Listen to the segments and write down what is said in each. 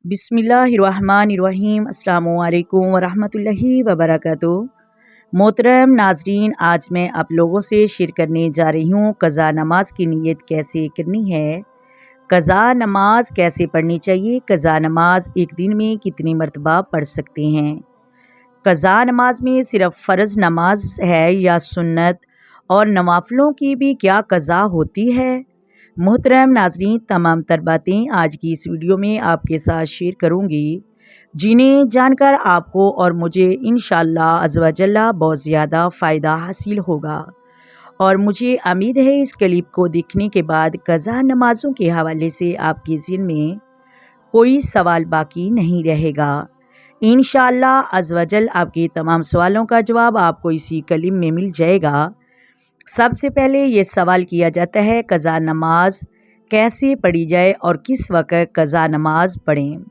बिस्मिल्लाहिर्रहमानिर्रहीम। अस्सलामु अलैकुम वरहमतुल्लाहि वबरकातुहू। मोहतरम नाजरीन, आज मैं आप लोगों से शेयर करने जा रही हूँ क़ज़ा नमाज की नीयत कैसे करनी है, क़ज़ा नमाज कैसे पढ़नी चाहिए, क़ज़ा नमाज एक दिन में कितनी मरतबा पढ़ सकते हैं, क़ज़ा नमाज में सिर्फ़ फ़र्ज़ नमाज है या सुन्नत और नवाफ़िलों की भी क्या क़ज़ा होती है। मोहतरम नाज़रीन, तमाम तर बातें आज की इस वीडियो में आपके साथ शेयर करूंगी, जिन्हें जानकर आपको और मुझे इंशाअल्लाह अज़्ज़ व जल्ला बहुत ज़्यादा फ़ायदा हासिल होगा। और मुझे उम्मीद है इस क्लिप को देखने के बाद क़ज़ा नमाज़ों के हवाले से आपके ज़हन में कोई सवाल बाकी नहीं रहेगा। इंशाअल्लाह अज़्ज़ व जल आपके तमाम सवालों का जवाब आपको इसी क्लिप में मिल जाएगा। सबसे पहले ये सवाल किया जाता है, क़ज़ा नमाज कैसे पढ़ी जाए और किस वक़्त क़ज़ा नमाज पढ़ें।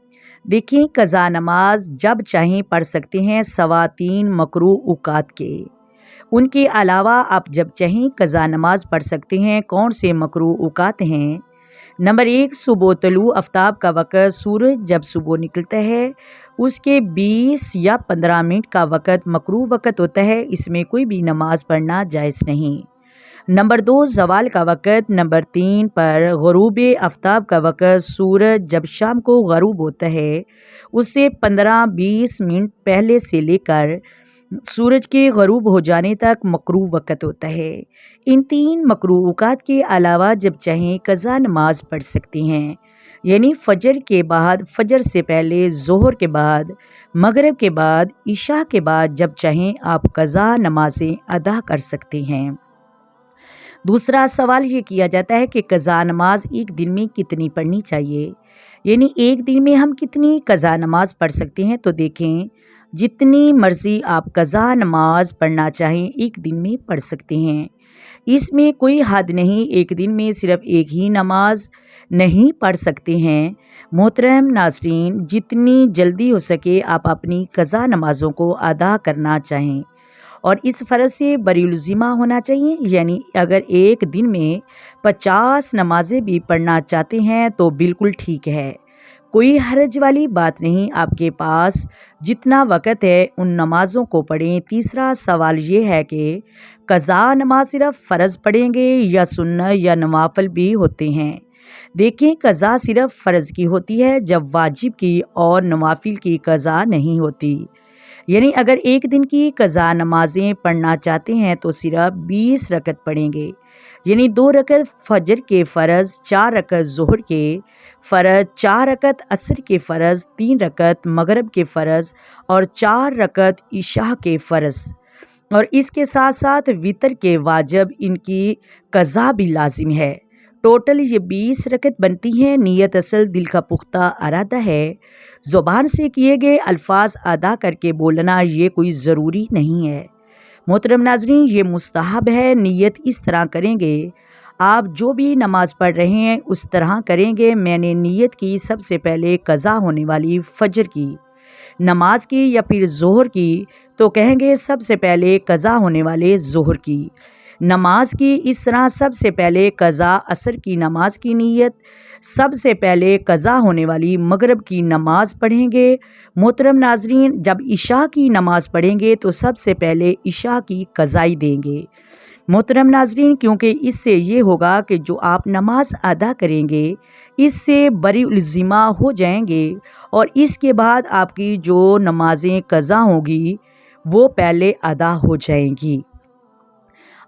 देखिए, क़ज़ा नमाज जब चाहें पढ़ सकते हैं, सवा 3 मकरूह औक़ात के। उनके अलावा आप जब चाहें क़ज़ा नमाज पढ़ सकते हैं। कौन से मकरूह औक़ात हैं? नंबर 1, सुबह तलू आफ्ताब का वक़्त, सूरज जब सुबह निकलता है उसके 20 या 15 मिनट का वक़्त मकरूह वक़्त होता है, इसमें कोई भी नमाज पढ़ना जायज़ नहीं। नंबर 2, ज़वाल का वक़्त। नंबर 3 पर ग़ुरूब आफ्ताब का वक़्त, सूरज जब शाम को ग़रूब होता है उससे 15-20 मिनट पहले से लेकर सूरज के ग़रूब हो जाने तक मकरूह वक़्त होता है। इन 3 मकरूह औक़ात के अलावा जब चाहें क़ज़ा नमाज पढ़ सकते हैं, यानी फ़जर के बाद, फ़जर से पहले, ज़ोहर के बाद, मगरिब के बाद, इशा के बाद जब चाहें आप क़ज़ा नमाज़ें अदा कर सकते हैं। दूसरा सवाल ये किया जाता है कि क़ज़ा नमाज एक दिन में कितनी पढ़नी चाहिए, यानी एक दिन में हम कितनी क़ज़ा नमाज पढ़ सकते हैं। तो देखें, जितनी मर्ज़ी आप क़ज़ा नमाज पढ़ना चाहें एक दिन में पढ़ सकते हैं, इसमें कोई हद नहीं। एक दिन में सिर्फ़ एक ही नमाज नहीं पढ़ सकते हैं। मोहतरम नाज़रीन, जितनी जल्दी हो सके आप अपनी क़ज़ा नमाज़ों को अदा करना चाहें और इस फ़र्ज़ से बरीउल ज़िम्मा होना चाहिए, यानी अगर एक दिन में 50 नमाज़ें भी पढ़ना चाहते हैं तो बिल्कुल ठीक है, कोई हर्ज वाली बात नहीं। आपके पास जितना वक़्त है उन नमाज़ों को पढ़ें। तीसरा सवाल ये है कि क़ज़ा नमाज सिर्फ़ फ़र्ज़ पढ़ेंगे या सुन्नत या नवाफ़िल भी होते हैं। देखें, क़ज़ा सिर्फ़ फ़र्ज़ की होती है जब वाजिब की और नवाफ़िल की क़ज़ा नहीं होती। यानी अगर एक दिन की क़ज़ा नमाज़ें पढ़ना चाहते हैं तो सिर्फ 20 रकत पढ़ेंगे, यानी 2 रकत फ़जर के फ़र्ज़, 4 रकत ज़ोहर के फ़र्ज़, 4 रकत असर के फ़र्ज़, 3 रकत मगरिब के फ़र्ज़ और 4 रकत इशा के फ़र्ज़, और इसके साथ साथ वितर के वाजिब इनकी क़ज़ा भी लाजिम है। टोटल ये 20 रकत बनती हैं। नियत असल दिल का पुख्ता इरादा है, ज़ुबान से किए गए अल्फाज अदा करके बोलना ये कोई ज़रूरी नहीं है। मोहतरम नाज़रीन, ये मुस्तहब है। नियत इस तरह करेंगे, आप जो भी नमाज़ पढ़ रहे हैं उस तरह करेंगे। मैंने नियत की सबसे पहले क़ज़ा होने वाली फ़जर की नमाज की या फिर ज़ोहर की, तो कहेंगे सबसे पहले क़ज़ा होने वाले ज़ोहर की नमाज की। इस तरह सबसे पहले क़ज़ा असर की नमाज की नीयत, सबसे पहले क़ज़ा होने वाली मगरिब की नमाज पढ़ेंगे। मोहतरम नाज़रीन, जब इशा की नमाज पढ़ेंगे तो सबसे पहले इशा की क़ज़ाई देंगे। मोहतरम नाज़रीन, क्योंकि इससे ये होगा कि जो आप नमाज अदा करेंगे इससे बरीउल ज़िम्मा हो जाएंगे और इसके बाद आपकी जो नमाज़ें क़ज़ा होंगी वो पहले अदा हो जाएंगी।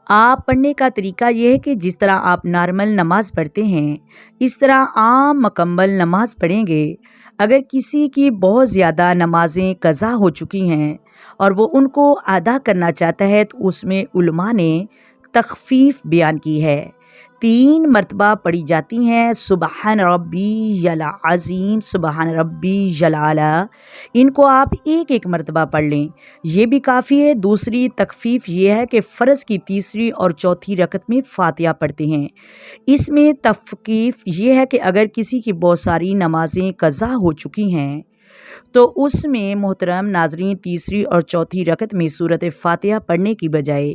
आप पढ़ने का तरीका यह है कि जिस तरह आप नॉर्मल नमाज़ पढ़ते हैं इस तरह आम मुकम्मल नमाज पढ़ेंगे। अगर किसी की बहुत ज़्यादा नमाज़ें क़ज़ा हो चुकी हैं और वो उनको अदा करना चाहता है तो उसमें उलमा ने तख़फ़ीफ़ बयान की है। 3 मरतबा पढ़ी जाती हैं, सुबहान रब्बी यल अज़ीम, सुबहान रब्बी यल आला। इनको आप एक मरतबा पढ़ लें, ये भी काफ़ी है। दूसरी तख़फ़ीफ़ ये है कि फ़र्ज़ की तीसरी और चौथी रकत में फ़ातिहा पढ़ते हैं। इसमें तख़फ़ीफ़ ये है कि अगर किसी की बहुत सारी नमाज़ें क़ज़ा हो चुकी हैं तो उसमें मोहतरम नाज़रीन तीसरी और चौथी रकत में सूरत फ़ातिहा पढ़ने की बजाय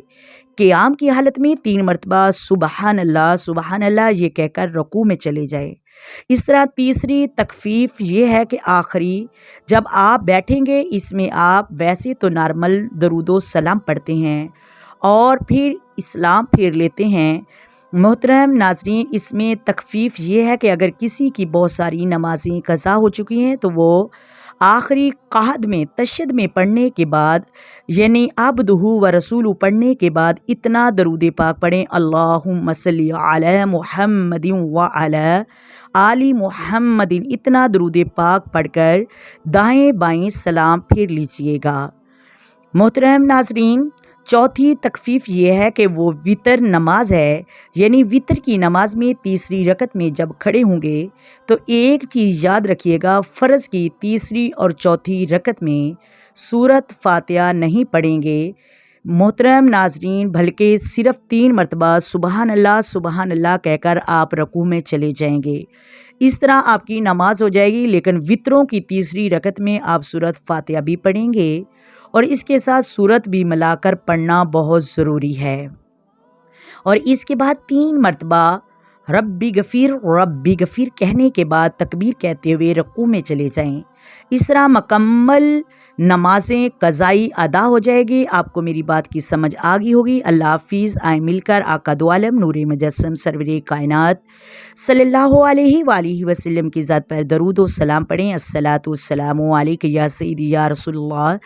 क़ियाम की हालत में 3 मरतबा सुबहान अल्लाह ये कहकर रुकू में चले जाए اس طرح تیسری تخفیف یہ ہے کہ آخری جب آپ بیٹھیں گے اس میں آپ ویسے تو نارمل درود و سلام پڑھتے ہیں اور پھر اسلام پھیر لیتے ہیں۔ محترم ناظرین، اس میں تخفیف یہ ہے کہ اگر کسی کی بہت ساری نمازیں قضا ہو چکی ہیں تو وہ آخری قعد میں تشہد میں پڑھنے کے بعد یعنی عبدہ و رسولہ پڑھنے کے بعد اتنا درود پاک پڑھیں، اللہم صلی علی محمد و علی آل محمد، اتنا درود پاک پڑھ کر دائیں بائیں سلام پھیر لیجئے گا۔ محترم ناظرین، چوتھی تخفیف یہ ہے کہ وہ وطر نماز ہے، یعنی وطر کی نماز میں تیسری رکعت میں جب کھڑے ہوں گے تو ایک چیز یاد رکھیے گا، فرض کی تیسری اور چوتھی رکعت میں سورۃ فاتحہ نہیں پڑھیں گے محترم ناظرین، بلکہ صرف 3 مرتبہ سبحان اللہ کہہ کر آپ رکوع میں چلے جائیں گے۔ اس طرح آپ کی نماز ہو جائے گی، لیکن وطروں کی تیسری رکعت میں آپ سورۃ فاتحہ بھی پڑھیں گے اور اس کے ساتھ سورت بھی ملا کر پڑھنا بہت ضروری ہے، اور اس کے بعد 3 مرتبہ ربی غفیر کہنے کے بعد تکبیر کہتے ہوئے رکوع میں چلے جائیں۔ اس طرح مکمل نمازیں قضائی ادا ہو جائے گی۔ آپ کو میری بات کی سمجھ آ گئی ہوگی۔ اللہ حافظ۔ آئیں مل کر آقا دو عالم نور مجسم سرور کائنات صلی اللہ علیہ وآلہ وسلم کی ذات پر درود و سلام پڑھیں۔ الصلاۃ والسلام علیک یا سیدی یا رسول اللہ،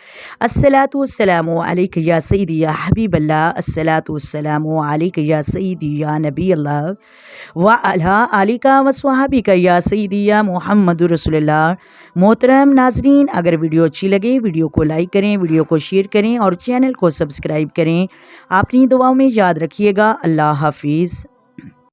الصلاۃ والسلام علیک یا سیدی یا حبیب اللہ، الصلاۃ والسلام علیک یا سیدی یا نبی اللہ وعلی آلک وصحبک یا سیدی یا محمد رسول اللہ۔ محترم ناظرین، اگر ویڈیو اچھی لگے ویڈیو کو لائک کریں، ویڈیو کو شیئر کریں اور چینل کو سبسکرائب کریں۔ اپنی دعاؤں میں یاد رکھیے گا۔ اللہ حافظ۔